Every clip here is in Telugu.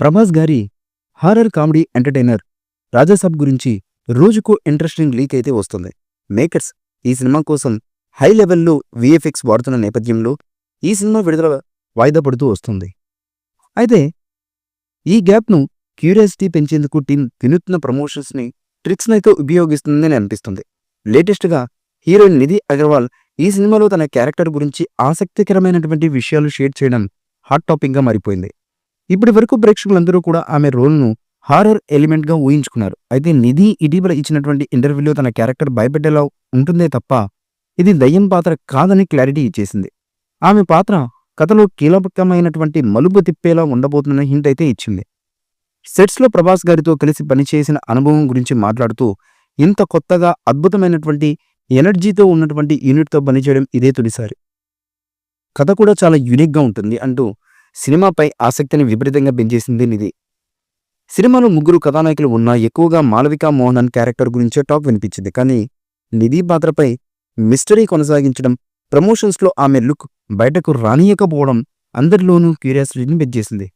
ప్రభాస్ గారి హారర్ కామెడీ ఎంటర్టైనర్ రాజాసాబ్ గురించి రోజుకో ఇంట్రెస్టింగ్ లీక్ అయితే వస్తుంది. మేకర్స్ ఈ సినిమా కోసం హై లెవెల్లో విఎఫ్ఎక్స్ వాడుతున్న నేపథ్యంలో ఈ సినిమా విడుదల వాయిదా పడుతూ వస్తుంది. అయితే ఈ గ్యాప్ను క్యూరియాసిటీ పెంచేందుకు టీం వినూత్న ప్రమోషన్స్ని ట్రిక్స్నైతే ఉపయోగిస్తుందని అనిపిస్తుంది. లేటెస్ట్గా హీరోయిన్ నిధి అగర్వాల్ ఈ సినిమాలో తన క్యారెక్టర్ గురించి ఆసక్తికరమైనటువంటి విషయాలు షేర్ చేయడం హాట్ టాపిక్గా మారిపోయింది. ఇప్పటి వరకు ప్రేక్షకులందరూ కూడా ఆమె రోల్ను హారర్ ఎలిమెంట్గా ఊహించుకున్నారు. అయితే నిధి ఇటీవల ఇచ్చినటువంటి ఇంటర్వ్యూలో తన క్యారెక్టర్ భయపెట్టేలా ఉంటుందే తప్ప ఇది దయ్యం పాత్ర కాదని క్లారిటీ ఇచ్చేసింది. ఆమె పాత్ర కథలో కీలకమైనటువంటి మలుపు తిప్పేలా ఉండబోతుందన్న హింట్ అయితే ఇచ్చింది. సెట్స్లో ప్రభాస్ గారితో కలిసి పనిచేసిన అనుభవం గురించి మాట్లాడుతూ ఇంత కొత్తగా అద్భుతమైనటువంటి ఎనర్జీతో ఉన్నటువంటి యూనిట్తో పనిచేయడం ఇదే తొలిసారి. కథ కూడా చాలా యూనిక్గా ఉంటుంది అంటూ సినిమాపై ఆసక్తిని విపరీతంగా పెంచేసింది నిధి. సినిమాలో ముగ్గురు కథానాయకులు ఉన్నా ఎక్కువగా మాలవికా మోహనన్ క్యారెక్టర్ గురించే టాక్ వినిపించింది. కానీ నిధి పాత్రపై మిస్టరీ కొనసాగించడం, ప్రమోషన్స్లో ఆమె లుక్ బయటకు రానియకపోవడం అందరిలోనూ క్యూరియాసిటీని పెంచేసింది.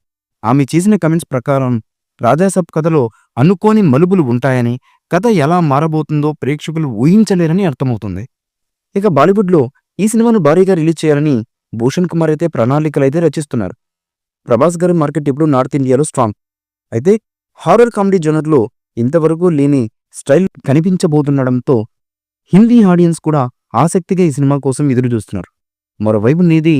ఆమె చేసిన కమెంట్స్ ప్రకారం రాజాసాబ్ కథలో అనుకోని మలుపులు ఉంటాయని, కథ ఎలా మారబోతుందో ప్రేక్షకులు ఊహించలేరని అర్థమవుతుంది. ఇక బాలీవుడ్లో ఈ సినిమాను భారీగా రిలీజ్ చేయాలని భూషణ్ కుమార్ అయితే ప్రణాళికలైతే రచిస్తున్నారు. ప్రభాస్ గారి మార్కెట్ ఇప్పుడు నార్త్ ఇండియాలో స్ట్రాంగ్. అయితే హారర్ కామెడీ జోనర్లో ఇంతవరకు లేని స్టైల్ కనిపించబోతుండడంతో హిందీ ఆడియన్స్ కూడా ఆసక్తిగా ఈ సినిమా కోసం ఎదురు చూస్తున్నారు. మరోవైపు నిధి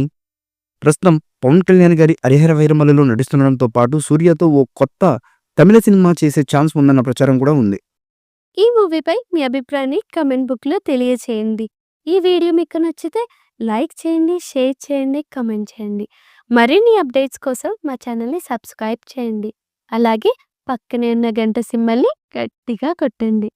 ప్రస్తుతం పవన్ కళ్యాణ్ గారి హరిహర వీరమల్లులో నటిస్తుండడంతో పాటు సూర్యతో ఓ కొత్త తమిళ సినిమా చేసే ఛాన్స్ ఉందన్న ప్రచారం కూడా ఉంది. ఈ మూవీపై మీ అభిప్రాయాన్ని కమెంట్ బుక్లో తెలియచేయండి. ఈ వీడియో మీకు నచ్చితే లైక్ చేయండి, షేర్ చేయండి, కమెంట్ చేయండి. మరిన్ని అప్డేట్స్ కోసం మా ఛానల్ని సబ్స్క్రైబ్ చేయండి. అలాగే పక్కనే ఉన్న గంట సింబల్ని గట్టిగా కొట్టండి.